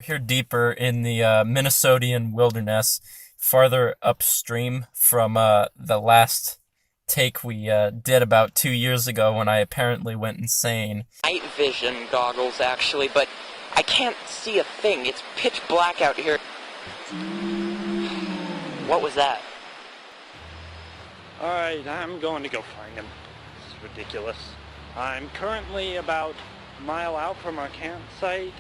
Here deeper in the Minnesotan wilderness, farther upstream from the last take we did about 2 years ago when I apparently went insane. Night vision goggles, actually, but I can't see a thing. It's pitch black out here. What was that? Alright, I'm going to go find him. This is ridiculous. I'm currently about a mile out from our campsite.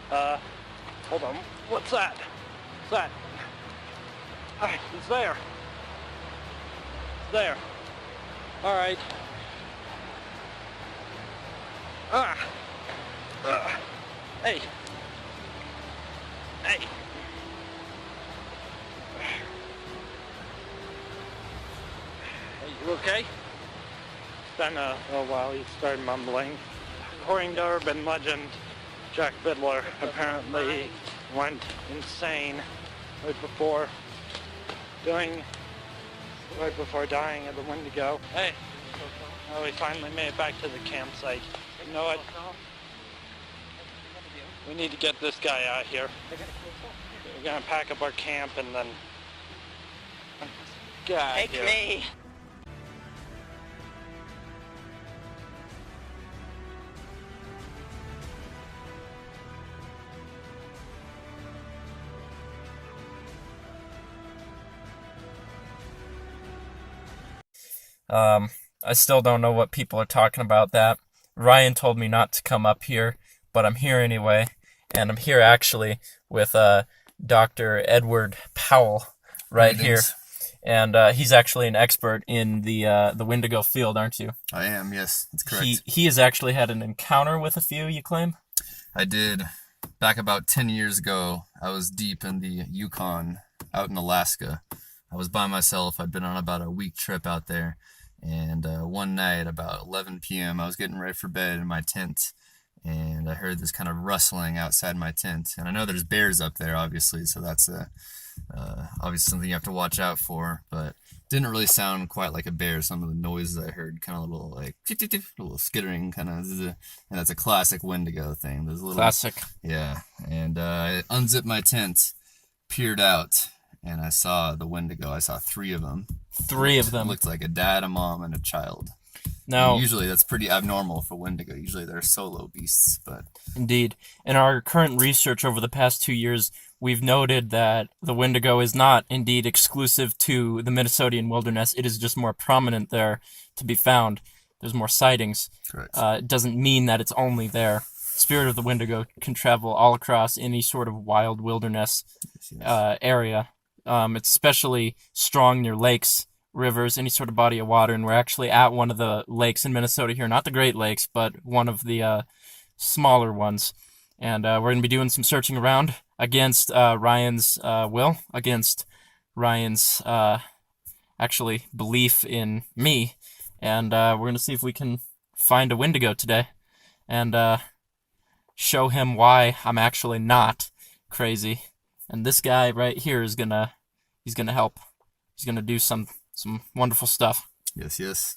Hold on. What's that? What's that? Ah, he's there. He's there. Alright. Hey. Hey. Hey, you okay? It's been a while. He started mumbling. According to urban legend, Jack Biddler apparently went insane right before dying of the Wendigo. Hey, oh, we finally made it back to the campsite. You know what? We need to get this guy out here. We're gonna pack up our camp and then get out of here. Take me! I still don't know what people are talking about that. Ryan told me not to come up here, but I'm here anyway, and I'm here actually with Dr. Edward Powell right here, and he's actually an expert in the Wendigo field, aren't you? I am, yes, that's correct. He has actually had an encounter with a few, you claim? I did. Back about 10 years ago, I was deep in the Yukon, out in Alaska. I was by myself. I'd been on about a week trip out there. And one night, about 11 p.m., I was getting ready for bed in my tent, and I heard this kind of rustling outside my tent. And I know there's bears up there, obviously, so that's obviously something you have to watch out for. But it didn't really sound quite like a bear. Some of the noises I heard, kind of a little like a little skittering, kind of, and that's a classic Wendigo thing. There's a little classic. Yeah, and I unzipped my tent, peered out. And I saw the Wendigo. I saw 3 of them. 3 of them. Looked like a dad, a mom, and a child. Now, and usually that's pretty abnormal for Wendigo. Usually they're solo beasts, but... Indeed. In our current research over the past 2 years, we've noted that the Wendigo is not indeed exclusive to the Minnesotan wilderness. It is just more prominent there to be found. There's more sightings. Correct. It doesn't mean that it's only there. Spirit of the Wendigo can travel all across any sort of wild wilderness area. It's especially strong near lakes, rivers, any sort of body of water, and we're actually at one of the lakes in Minnesota here, not the Great Lakes, but one of the smaller ones, and we're going to be doing some searching around against Ryan's will, against Ryan's actually belief in me, and we're going to see if we can find a Wendigo today, and show him why I'm actually not crazy. And this guy right here is he's gonna help. He's gonna do some wonderful stuff. Yes.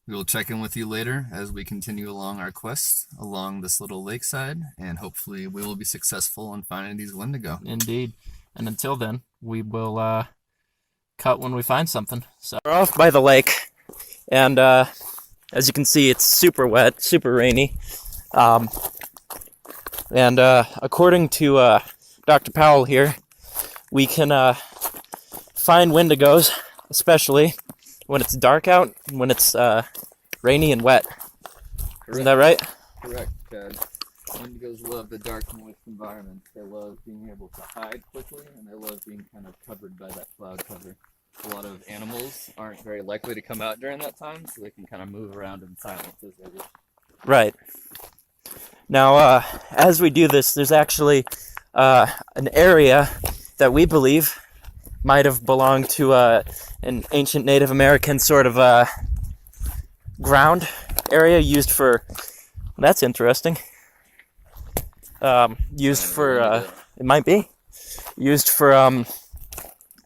We will check in with you later as we continue along our quest along this little lakeside, and hopefully we will be successful in finding these Wendigo. Indeed. And until then, we will cut when we find something. So we're off by the lake, and as you can see, it's super wet, super rainy. And according to Dr. Powell here, we can find Wendigos, especially when it's dark out, when it's rainy and wet. Correct. Isn't that right? Correct, Dad. Wendigos love the dark, moist environment. They love being able to hide quickly, and they love being kind of covered by that cloud cover. A lot of animals aren't very likely to come out during that time, so they can kind of move around in silence as they wish. Right. Now, as we do this, there's actually an area that we believe might have belonged to an ancient Native American sort of ground area used for. That's interesting. Used for it might be used for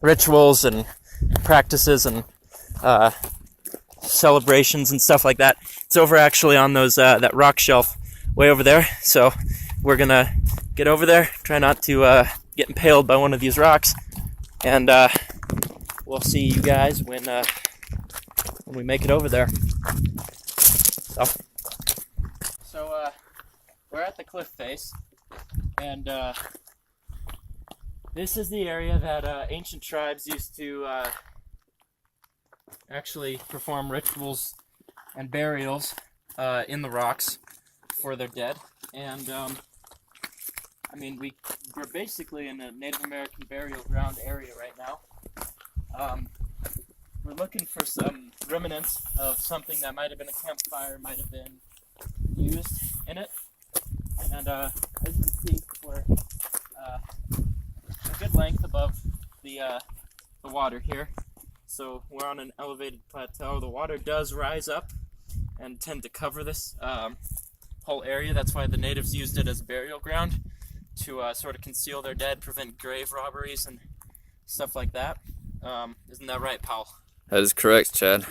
rituals and practices and celebrations and stuff like that. It's over actually on those that rock shelf way over there. So we're gonna get over there, try not to get impaled by one of these rocks, and we'll see you guys when we make it over there. So we're at the cliff face, and this is the area that ancient tribes used to actually perform rituals and burials in the rocks for their dead. And I mean, we're basically in a Native American burial ground area right now. We're looking for some remnants of something that might have been a campfire, might have been used in it. And as you can see, we're a good length above the water here. So we're on an elevated plateau. The water does rise up and tend to cover this whole area. That's why the natives used it as a burial ground, to sort of conceal their dead, prevent grave robberies and stuff like that. Isn't that right, Paul? That is correct, Chad.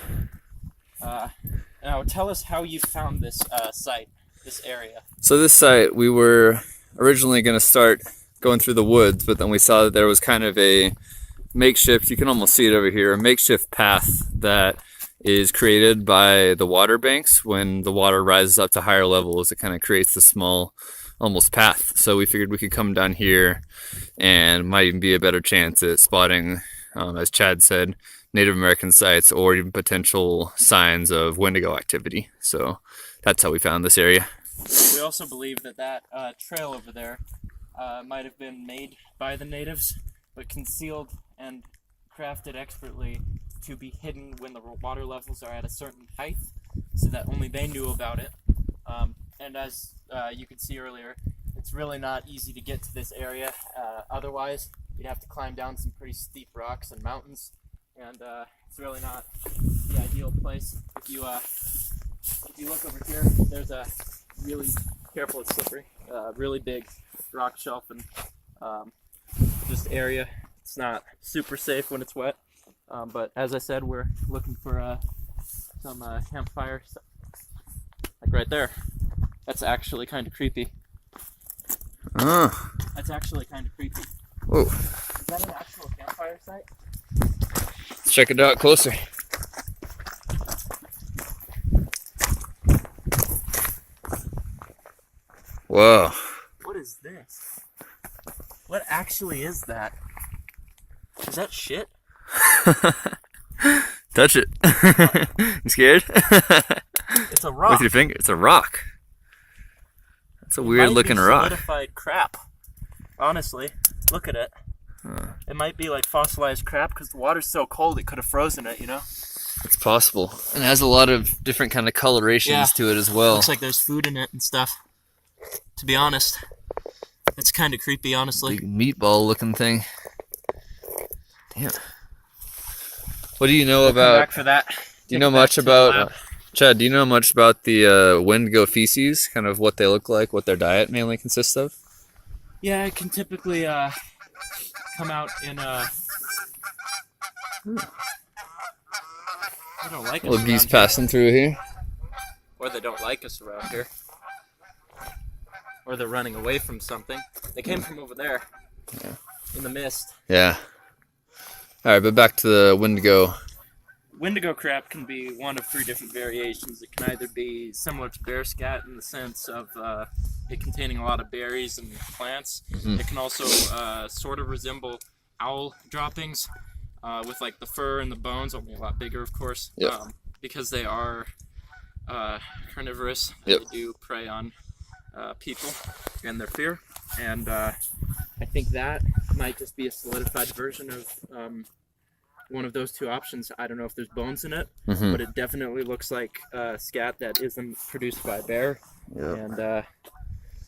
Now tell us how you found this site, this area. So this site, we were originally going to start going through the woods, but then we saw that there was kind of a makeshift, you can almost see it over here, a makeshift path that is created by the water banks. When the water rises up to higher levels, it kind of creates a small, almost path. So we figured we could come down here and might even be a better chance at spotting, as Chad said, Native American sites or even potential signs of Wendigo activity. So that's how we found this area. We also believe that trail over there might have been made by the natives, but concealed and crafted expertly to be hidden when the water levels are at a certain height, so that only they knew about it. And as you could see earlier, it's really not easy to get to this area. Otherwise, you'd have to climb down some pretty steep rocks and mountains, and it's really not the ideal place. If you look over here, there's a really careful, it's slippery, really big rock shelf and just area. It's not super safe when it's wet, but as I said, we're looking for some campfire stuff. Like right there. That's actually kind of creepy. That's actually kind of creepy. Whoa. Is that an actual campfire site? Let's check it out closer. Whoa. What is this? What actually is that? Is that shit? Touch it. You scared? It's a rock. With your finger? It's a rock. It's a weird looking rock. Solidified crap. Honestly, look at it. It might be like fossilized crap because the water's so cold it could have frozen it, you know? It's possible. And it has a lot of different kind of colorations to it as well. Looks like there's food in it and stuff. To be honest, it's kind of creepy, honestly. Big meatball looking thing. Damn. What do you know about? Back for that. Do you know much about? Chad, do you know much about the Wendigo feces? Kind of what they look like, what their diet mainly consists of? Yeah, it can typically come out in I don't like us Little geese around passing through here. here. Or they don't like us around here. Or they're running away from something. They came from over there. Yeah. In the mist. Yeah. All right, but back to the Wendigo. Wendigo crap can be one of three different variations. It can either be similar to bear scat in the sense of it containing a lot of berries and plants. Mm-hmm. It can also sort of resemble owl droppings with like the fur and the bones, only a lot bigger, of course. Yep. Because they are carnivorous. Yep. They do prey on people and their fear, and I think that might just be a solidified version of one of those two options. I don't know if there's bones in it, but it definitely looks like scat that isn't produced by a bear. Yep. And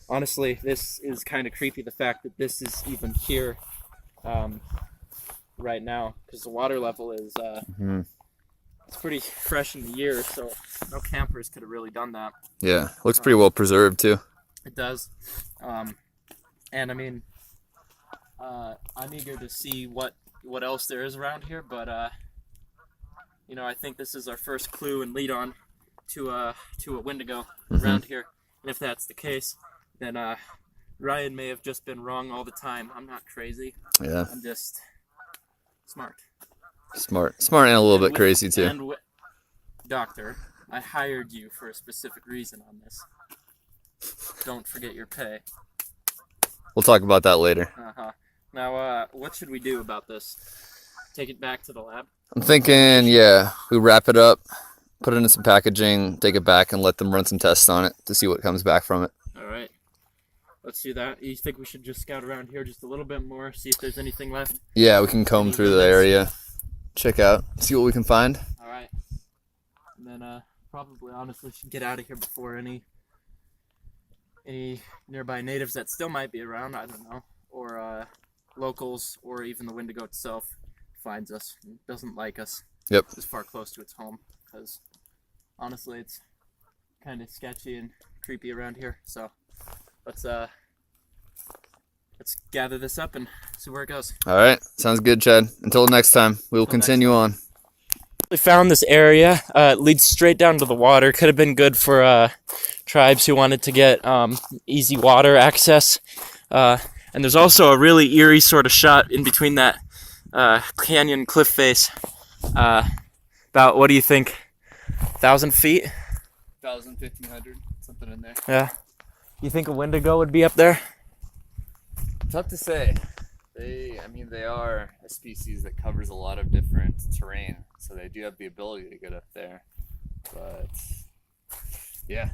honestly, this is kind of creepy, the fact that this is even here right now, because the water level is it's pretty fresh in the year, so no campers could have really done that. Yeah, looks pretty well preserved too. It does. And I mean, I'm eager to see what else there is around here, but you know, I think this is our first clue and lead on to a Wendigo around here. And if that's the case, then Ryan may have just been wrong all the time. I'm not crazy. Yeah. I'm just smart. Smart and a little bit crazy too. And Doctor, I hired you for a specific reason on this. Don't forget your pay. We'll talk about that later. Now, what should we do about this? Take it back to the lab? I'm thinking, yeah, we wrap it up, put it in some packaging, take it back, and let them run some tests on it to see what comes back from it. All right. Let's do that. You think we should just scout around here just a little bit more, see if there's anything left? Yeah, we can comb through the area, check out, see what we can find. All right. And then probably, honestly, should get out of here before any nearby natives that still might be around, I don't know, or locals, or even the Wendigo itself finds us and doesn't like us. Yep. It's far close to its home, because honestly, it's kind of sketchy and creepy around here. So let's gather this up and see where it goes. All right, sounds good, Chad. Until next time, we will continue on. We found this area. It leads straight down to the water. Could have been good for tribes who wanted to get easy water access. And there's also a really eerie sort of shot in between that canyon cliff face. About, what do you think, 1,000 feet? 1,000, 1,500, something in there. Yeah. You think a Wendigo would be up there? Tough to say. They are a species that covers a lot of different terrain, so they do have the ability to get up there. But yeah,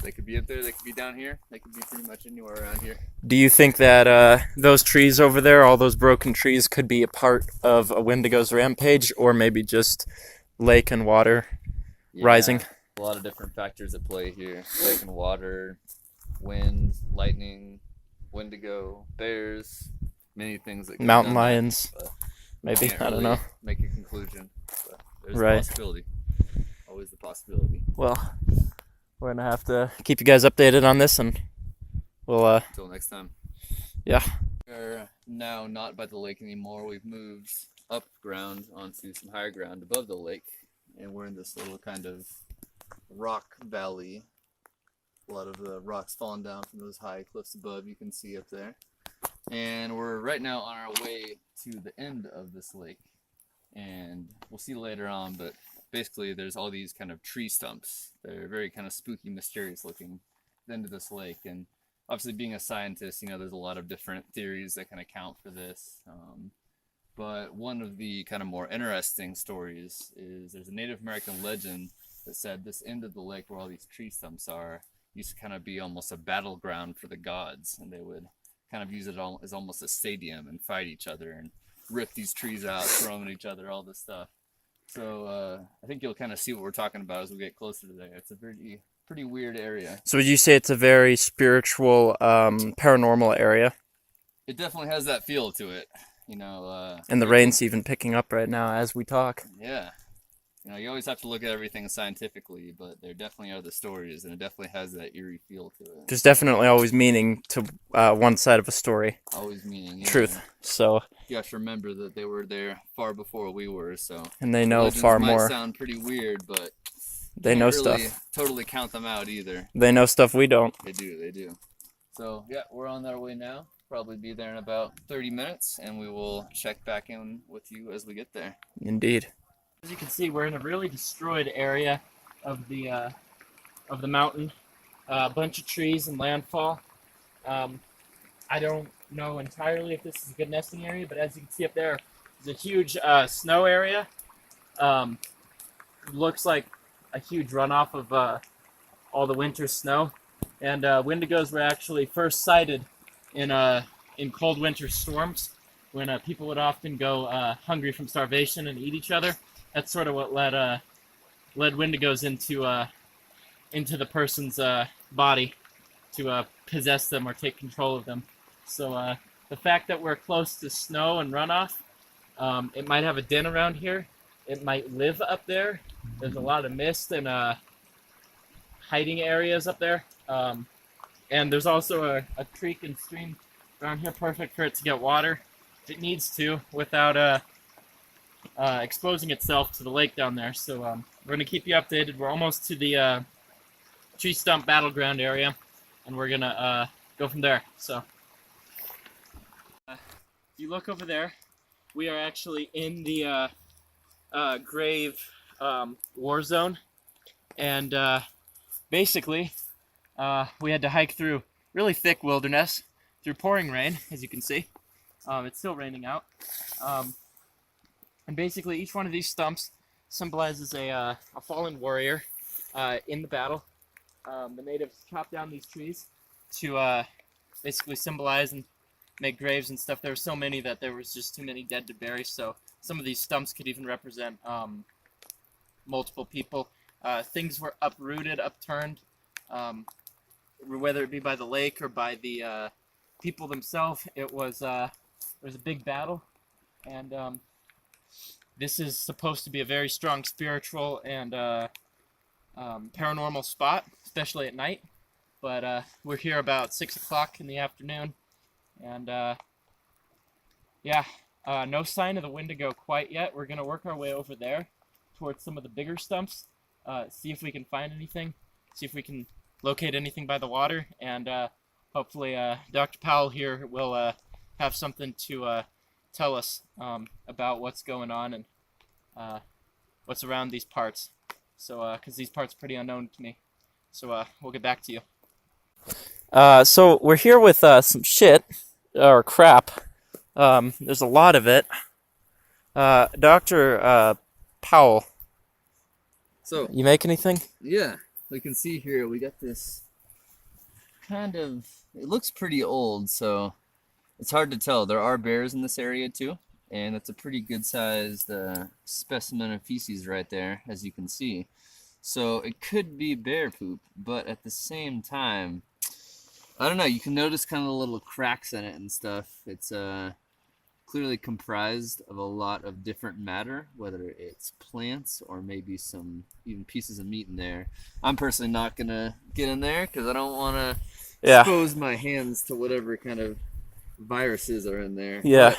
they could be up there, they could be down here, they could be pretty much anywhere around here. Do you think that those trees over there, all those broken trees, could be a part of a Wendigo's rampage, or maybe just lake and water rising? A lot of different factors at play here. Lake and water, wind, lightning, Wendigo, bears, many things that mountain lions, that, maybe, I don't know. Make a conclusion, but there's Right. a possibility. Always the possibility. Well, we're gonna have to keep you guys updated on this, and we'll Until next time. yeah. We're now not by the lake anymore. We've moved up ground onto some higher ground above the lake, and we're in this little kind of rock valley. A lot of the rocks falling down from those high cliffs above, you can see up there. And we're right now on our way to the end of this lake, and we'll see later on, but basically there's all these kind of tree stumps. They're very kind of spooky, mysterious looking at the end of this lake. And obviously, being a scientist, you know, there's a lot of different theories that can account for this. But one of the kind of more interesting stories is there's a Native American legend that said this end of the lake where all these tree stumps are used to kind of be almost a battleground for the gods, and they would kind of use it all as almost a stadium and fight each other and rip these trees out, throw them at each other, all this stuff. So I think you'll kind of see what we're talking about as we get closer to there. It's a pretty weird area. So would you say it's a very spiritual, paranormal area? It definitely has that feel to it, you know. And the rain's even picking up right now as we talk. Yeah. You know, you always have to look at everything scientifically, but there definitely are the stories, and it definitely has that eerie feel to it. There's definitely always meaning to one side of a story. Always meaning. Yeah. Truth. So. You have to remember that they were there far before we were, so. And they know legends far might more. Sound pretty weird, but. They know really stuff. Totally count them out either. They know stuff we don't. They do. So yeah, we're on our way now. Probably be there in about 30 minutes, and we will check back in with you as we get there. Indeed. As you can see, we're in a really destroyed area of the mountain. A bunch of trees and landfall. I don't know entirely if this is a good nesting area, but as you can see up there, there's a huge snow area. Looks like a huge runoff of all the winter snow. And Wendigos were actually first sighted in cold winter storms when people would often go hungry from starvation and eat each other. That's sort of what led Wendigos into the person's body to possess them or take control of them. So the fact that we're close to snow and runoff, it might have a den around here. It might live up there. There's a lot of mist and hiding areas up there. And there's also a creek and stream around here, perfect for it to get water if it needs to without exposing itself to the lake down there. So we're going to keep you updated. We're almost to the tree stump battleground area, and we're going to go from there. So if you look over there, we are actually in the grave war zone, and basically we had to hike through really thick wilderness through pouring rain, as you can see. It's still raining out, and basically each one of these stumps symbolizes a fallen warrior in the battle. The natives chopped down these trees to basically symbolize and make graves and stuff. There were so many that there was just too many dead to bury, so some of these stumps could even represent multiple people. Things were uprooted, upturned, whether it be by the lake or by the people themselves. It was a big battle, and this is supposed to be a very strong spiritual and paranormal spot, especially at night. But we're here about 6 o'clock in the afternoon, and yeah, no sign of the Wendigo quite yet. We're gonna work our way over there towards some of the bigger stumps, see if we can find anything, see if we can locate anything by the water, and hopefully Dr. Powell here will have something to tell us about what's going on and what's around these parts. So, because these parts are pretty unknown to me. So we'll get back to you. So we're here with some shit, or crap. There's a lot of it. Dr. Powell, So, you make anything? yeah, we can see here we got this kind of, it looks pretty old, so it's hard to tell. There are bears in this area too, and it's a pretty good sized specimen of feces right there, as you can see. So it could be bear poop, but at the same time, I don't know, you can notice kind of the little cracks in it and stuff. It's clearly comprised of a lot of different matter, whether it's plants or maybe some even pieces of meat in there. I'm personally not gonna get in there because I don't want to expose my hands to whatever kind of viruses are in there. Yeah.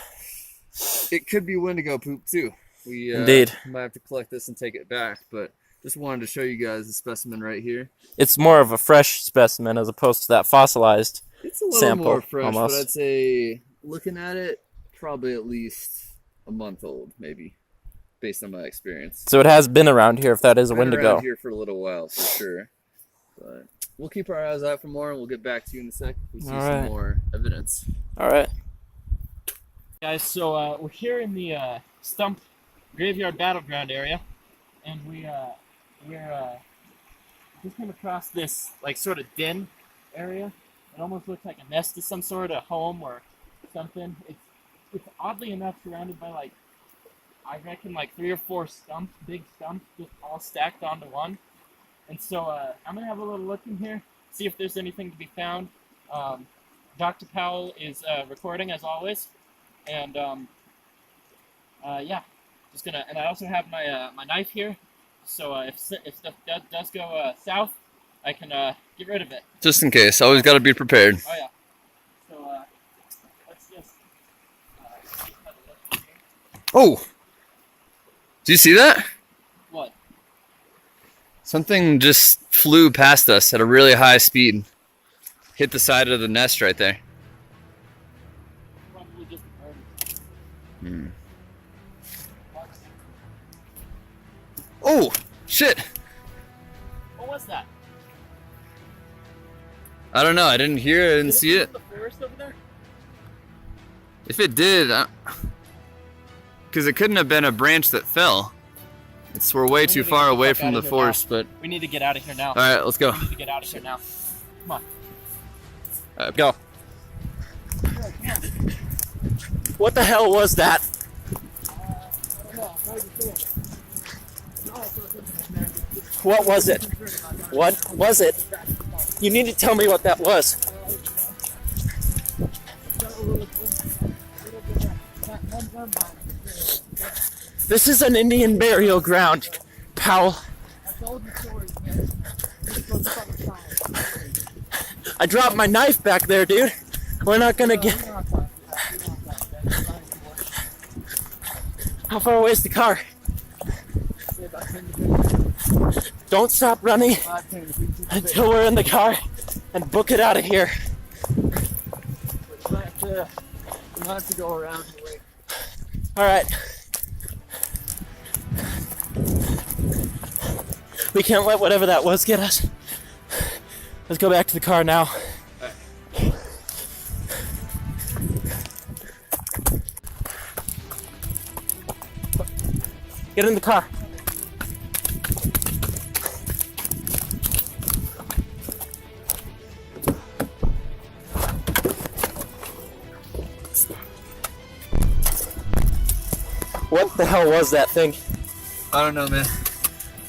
But it could be Wendigo poop too. We Indeed. might have to collect this and take it back, but just wanted to show you guys the specimen right here. It's more of a fresh specimen as opposed to that fossilized It's a little sample, more fresh, almost. but I'd say looking at it, probably at least a month old, maybe, based on my experience. So it has been around here, if that is a Been Wendigo. around here for a little while, for sure. But we'll keep our eyes out for more, and we'll get back to you in a sec if we see All some right. more evidence. All right. Guys, so we're here in the Stump Graveyard Battleground area, and we're just came across this like sort of den area. It almost looks like a nest of some sort, a home or something. It's oddly enough surrounded by like, I reckon like 3 or 4 stumps, big stumps, just all stacked onto one. And so I'm gonna have a little look in here, see if there's anything to be found. Dr. Powell is recording as always, and yeah, just gonna. And I also have my my knife here, so if stuff does go south, I can get rid of it. Just in case, always got to be prepared. Oh yeah. So let's just. Have a look in here. Oh! Do you see that? What? Something just flew past us at a really high speed. Hit the side of the nest right there. Probably just a bird. Hmm. Oh! Shit! What was that? I don't know, I didn't hear it, I didn't see it. The forest over there? If it did, because it couldn't have been a branch that fell. We're way too far away from the forest, but We need to get out of here now. alright, let's go. We need to get out of here now. Come on. Go. What the hell was that? What was it? What was it? You need to tell me what that was. This is an Indian burial ground, pal. I dropped my knife back there, dude. We're not gonna get... How far away is the car? Don't stop running until we're in the car and book it out of here. We'll have to go around and wait. Alright. We can't let whatever that was get us. Let's go back to the car now. Get in the car. What the hell was that thing? I don't know, man.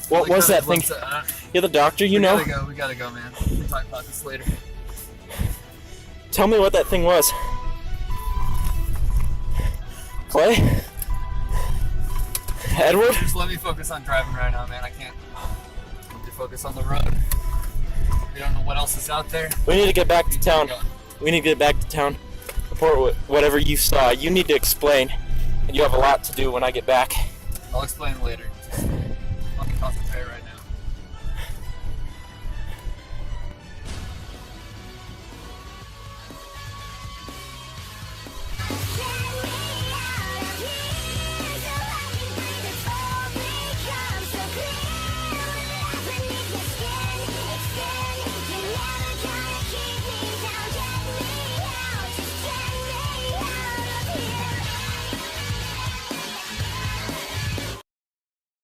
What was that thing? You're the doctor, you know? We gotta go, man. We'll talk about this later. Tell me what that thing was. Clay? Edward? Just let me focus on driving right now, man. I can't. Let me focus on the road. We don't know what else is out there. We need to get back to town. We need to get back to town. Report whatever you saw. You need to explain. And you have a lot to do when I get back. I'll explain later.